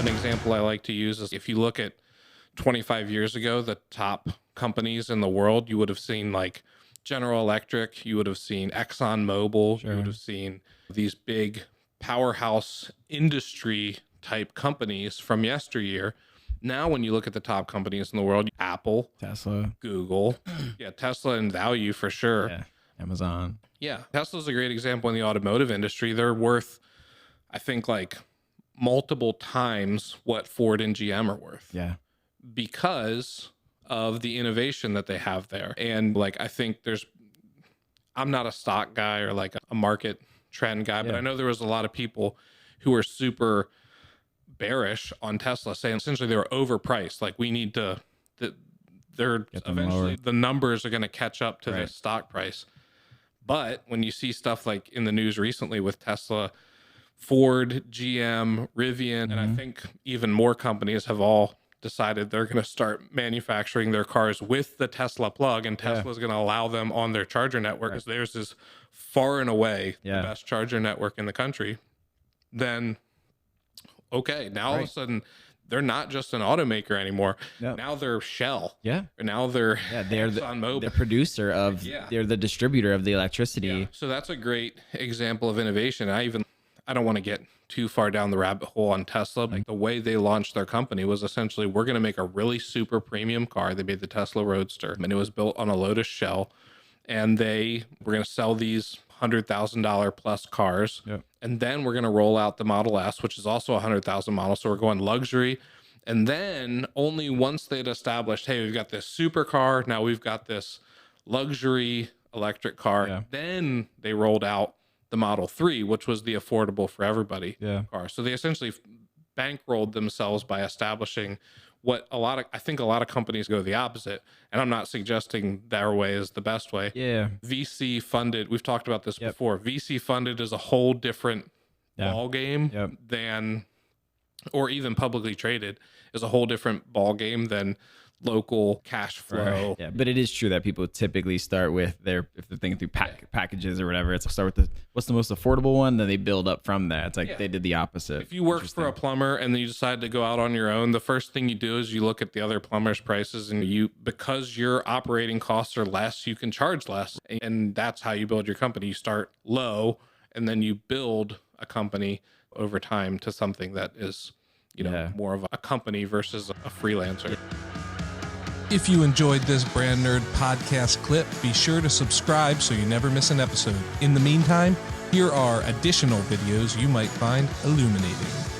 example I like to use is if you look at 25 years ago, the top companies in the world, you would have seen like General Electric, you would have seen ExxonMobil, you would have seen these big powerhouse industry type companies from yesteryear. Now, when you look at the top companies in the world, Apple, Tesla, Google, Tesla in value for sure. Yeah, Amazon. Yeah, Tesla's a great example in the automotive industry. They're worth, I think, like multiple times what Ford and GM are worth. Yeah. Because of the innovation that they have there. And like, I think I'm not a stock guy or like a market trend guy, but I know there was a lot of people who were super bearish on Tesla saying essentially they were overpriced. Like we need to, they're eventually the numbers are going to catch up to the stock price. But when you see stuff like in the news recently with Tesla, Ford, GM, Rivian, and I think even more companies have all decided they're going to start manufacturing their cars with the Tesla plug, and Tesla's going to allow them on their charger network because theirs is far and away the best charger network in the country. Then, okay, now all of a sudden they're not just an automaker anymore. Now they're Shell. Yeah. Or now they're they're the producer of, they're the distributor of the electricity. Yeah. So that's a great example of innovation. I don't want to get too far down the rabbit hole on Tesla. Like the way they launched their company was essentially, we're going to make a really super premium car. They made the Tesla Roadster, and it was built on a Lotus shell. And they were going to sell these $100,000 plus cars. And then we're going to roll out the Model S, which is also a 100,000 model. So we're going luxury. And then only once they'd established, hey, we've got this super car, now we've got this luxury electric car. Then they rolled out the Model 3, which was the affordable for everybody car. So they essentially bankrolled themselves by establishing what I think a lot of companies go the opposite. And I'm not suggesting their way is the best way. VC funded, we've talked about this before. VC funded is a whole different ball game than, or even publicly traded is a whole different ball game than local cash flow. But it is true that people typically start with if they're thinking through packages or whatever, it's start with what's the most affordable one, then they build up from that. It's like they did the opposite. If you work for a plumber and then you decide to go out on your own, the first thing you do is you look at the other plumbers' prices, and because your operating costs are less, you can charge less. And that's how you build your company. You start low and then you build a company over time to something that is, more of a company versus a freelancer. If you enjoyed this Brand Nerd podcast clip, be sure to subscribe so you never miss an episode. In the meantime, here are additional videos you might find illuminating.